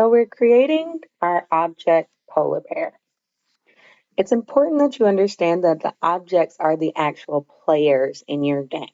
So we're creating our object polar bear. It's important that you understand that the objects are the actual players in your game.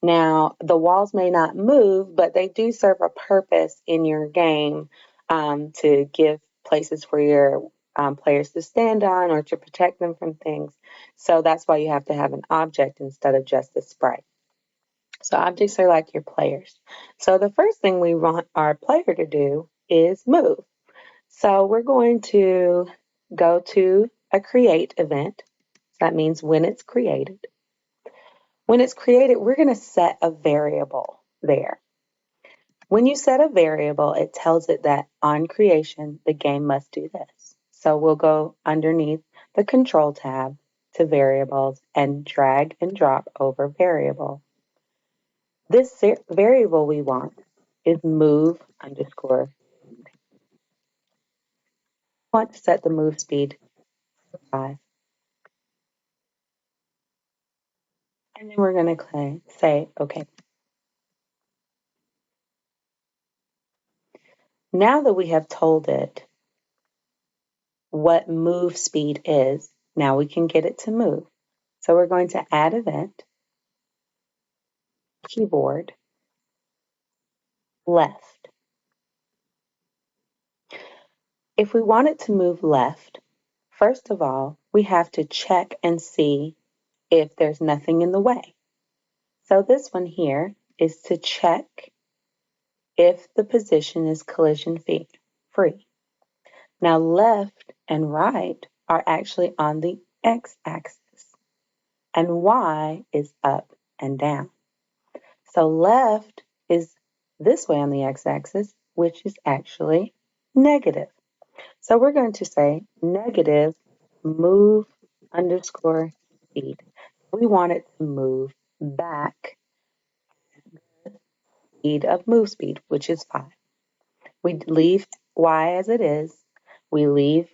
Now, the walls may not move, but they do serve a purpose in your game to give places for your players to stand on or to protect them from things. So that's why you have to have an object instead of just a sprite. So objects are like your players. So the first thing we want our player to do is move. So we're going to go to a create event. That means when it's created. When it's created, we're going to set a variable there. When you set a variable, it tells it that on creation, the game must do this. So we'll go underneath the control tab to variables and drag and drop over variable. This variable we want is move underscore. I want to set the move speed to 5. And then we're going to say, okay. Now that we have told it what move speed is, now we can get it to move. So we're going to add event, keyboard, left. If we want it to move left, first of all, we have to check and see if there's nothing in the way. So this one here is to check if the position is collision free. Now left and right are actually on the x-axis, and y is up and down. So left is this way on the x-axis, which is actually negative. So we're going to say negative move underscore speed. We want it to move back the speed of move speed, which is 5. We leave y as it is. We leave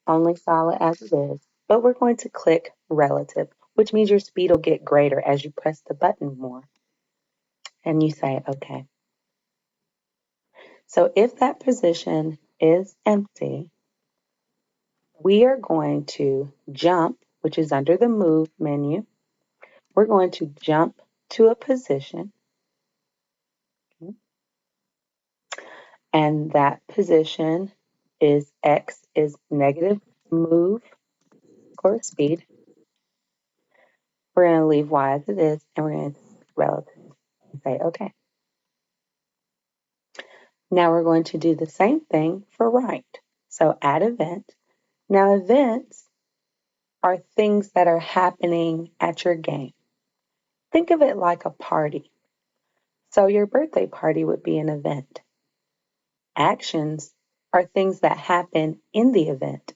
only solid as it is, but we're going to click relative, which means your speed will get greater as you press the button more. And you say, okay. So if that position is empty, we are going to jump, which is under the move menu. We're going to jump to a position, and that position is X is negative move or speed. We're going to leave Y as it is, and we're going to relative and say okay. Now we're going to do the same thing for right. So add event. Now events are things that are happening at your game. Think of it like a party. So your birthday party would be an event. Actions are things that happen in the event.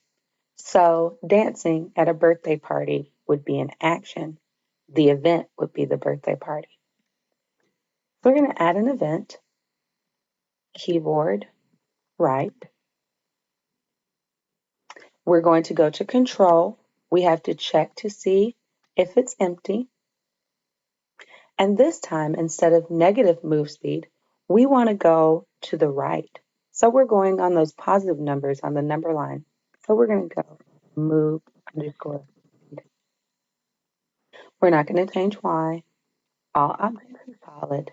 So dancing at a birthday party would be an action. The event would be the birthday party. So we're going to add an event, keyboard, right. We're going to go to control. We have to check to see if it's empty. And this time, instead of negative move speed, we want to go to the right. So we're going on those positive numbers on the number line. So we're going to go move underscore speed. We're not going to change Y. All objects are solid.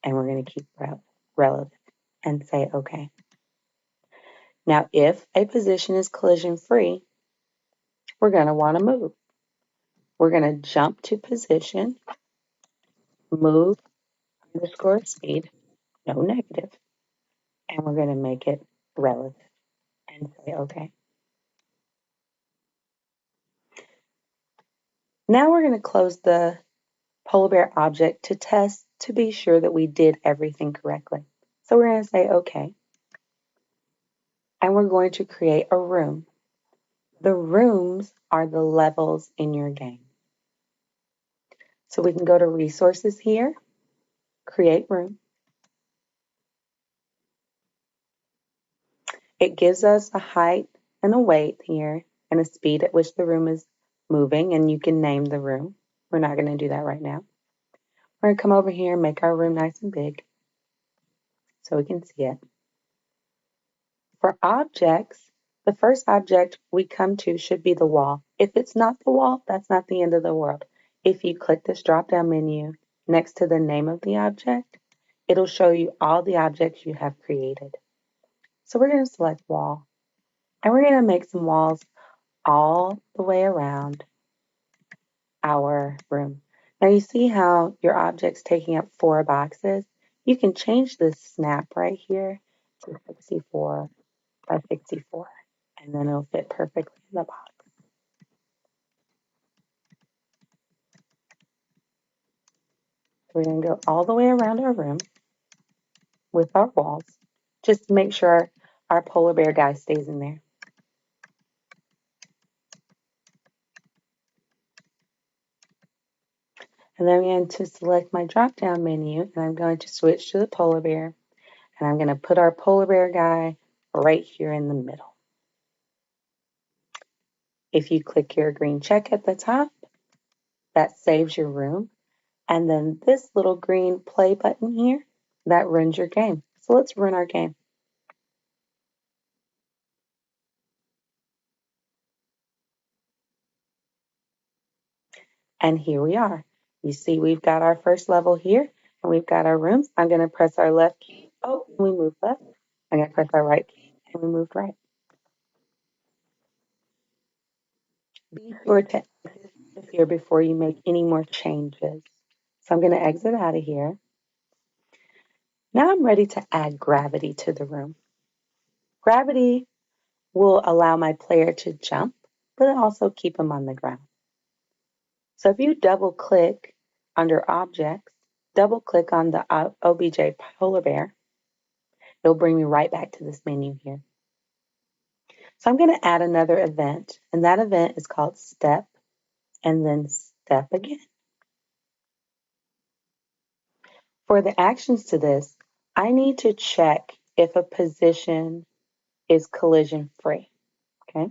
And we're going to keep relative and say OK. Now, if a position is collision free, we're going to want to move. We're going to jump to position, move underscore speed, no negative, and we're going to make it relative and say OK. Now we're going to close the polar bear object to test to be sure that we did everything correctly. So we're going to say OK. And we're going to create a room. The rooms are the levels in your game. So we can go to resources here, create room. It gives us a height and a weight here and a speed at which the room is moving, and you can name the room. We're not going to do that right now. We're going to come over here and make our room nice and big so we can see it. For objects, the first object we come to should be the wall. If it's not the wall, that's not the end of the world. If you click this drop-down menu next to the name of the object, it'll show you all the objects you have created. So we're going to select wall, and we're going to make some walls all the way around our room. Now you see how your object's taking up 4 boxes? You can change this snap right here to 64 by 64, and then it'll fit perfectly in the box. So we're going to go all the way around our room with our walls, just to make sure our polar bear guy stays in there. And then I'm going to select my drop-down menu, and I'm going to switch to the polar bear, and I'm going to put our polar bear guy right here in the middle. If you click your green check at the top, that saves your room. And then this little green play button here, that runs your game. So let's run our game. And here we are. You see we've got our first level here, and we've got our rooms. I'm going to press our left key. Oh, we moved left. I'm going to press our right key, and we moved right. Be sure to exit here before you make any more changes. So I'm going to exit out of here. Now I'm ready to add gravity to the room. Gravity will allow my player to jump, but also keep them on the ground. So if you double click under objects, double click on the OBJ polar bear, it'll bring me right back to this menu here. So I'm going to add another event, and that event is called step and then step again. For the actions to this, I need to check if a position is collision free. Okay.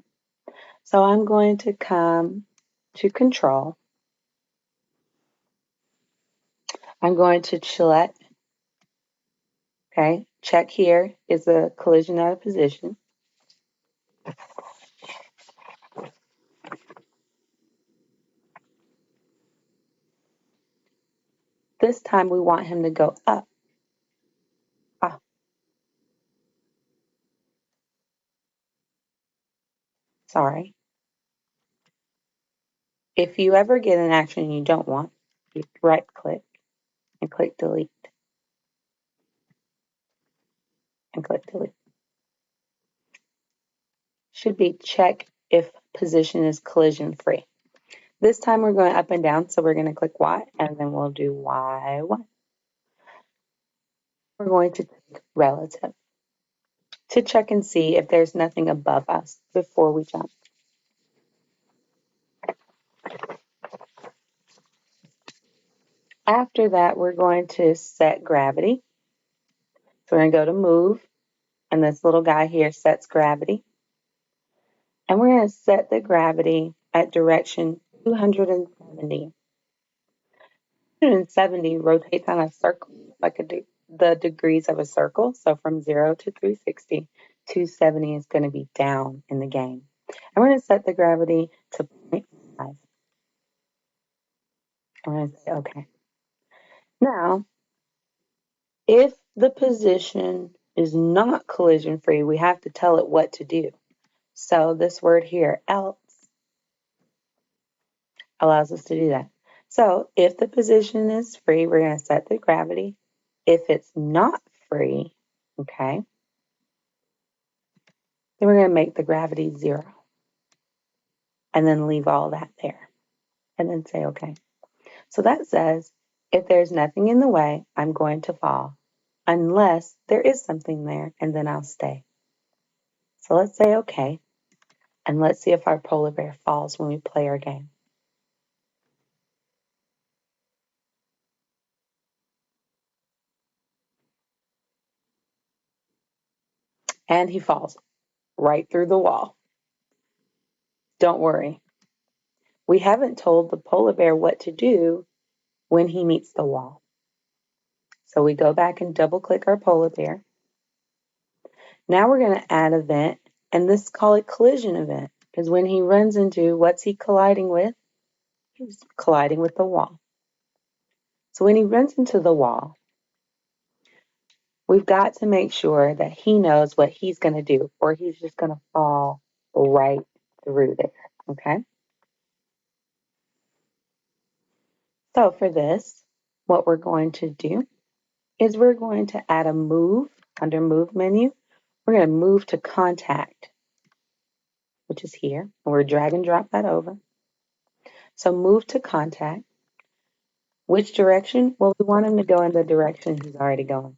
So I'm going to come to control. I'm going to select, okay, check here is a collision out of position. This time we want him to go up. Ah, sorry. If you ever get an action you don't want, you right click and click delete and click delete. Should be check if position is collision free. This time we're going up and down, so we're going to click Y and then we'll do Y1. We're going to click relative to check and see if there's nothing above us before we jump. After that, we're going to set gravity. So we're going to go to move, and this little guy here sets gravity. And we're going to set the gravity at direction 270. 270 rotates on a circle, like the degrees of a circle. So from 0 to 360, 270 is going to be down in the game. And we're going to set the gravity to 0.5. I'm going to say OK. Now, if the position is not collision free, we have to tell it what to do. So this word here, else, allows us to do that. So if the position is free, we're going to set the gravity. If it's not free, okay, then we're going to make the gravity 0 and then leave all that there and then say okay. So that says if there's nothing in the way, I'm going to fall unless there is something there, and then I'll stay. So let's say okay, and let's see if our polar bear falls when we play our game. And he falls right through the wall. Don't worry. We haven't told the polar bear what to do when he meets the wall. So we go back and double click our polar bear. Now we're going to add event, and this call it collision event, because when he runs into, what's he colliding with? He's colliding with the wall. So when he runs into the wall, we've got to make sure that he knows what he's going to do, or he's just going to fall right through there, okay? So for this, what we're going to do is we're going to add a move under move menu. We're going to move to contact, which is here. And we're drag and drop that over. So move to contact. Which direction? Well, we want him to go in the direction he's already going.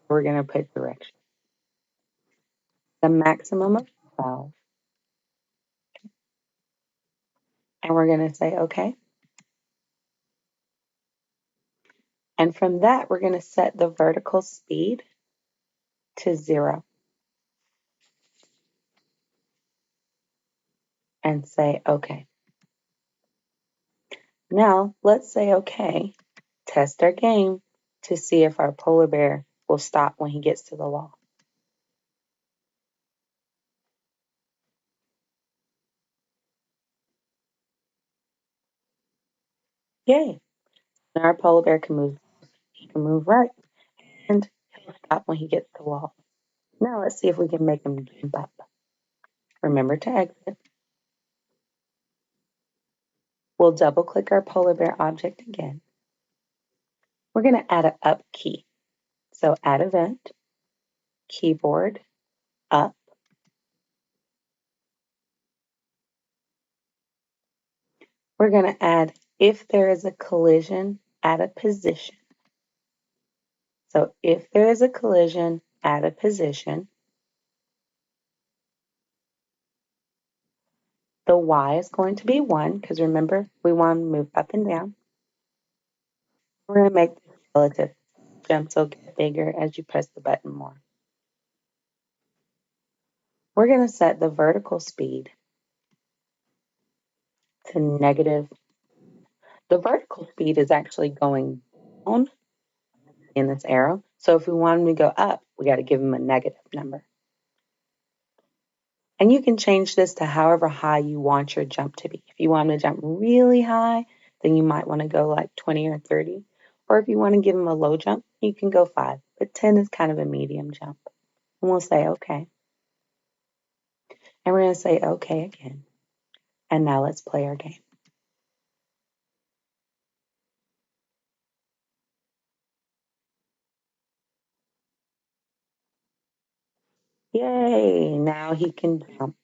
We're going to put direction. The maximum of 12. And we're going to say okay. And from that, we're going to set the vertical speed to 0 and say okay. Now, let's say okay, test our game to see if our polar bear will stop when he gets to the wall. Yay! Now our polar bear can move. He can move right, and he'll stop when he gets to the wall. Now let's see if we can make him jump up. Remember to exit. We'll double click our polar bear object again. We're going to add an up key. So add event, keyboard, up. We're going to add, if there is a collision, add a position. So if there is a collision, add a position. The Y is going to be 1, because remember, we want to move up and down. We're going to make the relative jumps will get bigger as you press the button more. We're going to set the vertical speed to negative. The vertical speed is actually going down in this arrow. So if we want him to go up, we got to give him a negative number. And you can change this to however high you want your jump to be. If you want him to jump really high, then you might want to go like 20 or 30. Or if you want to give him a low jump, you can go 5. But 10 is kind of a medium jump. And we'll say okay. And we're going to say okay again. And now let's play our game. Yay! Now he can jump.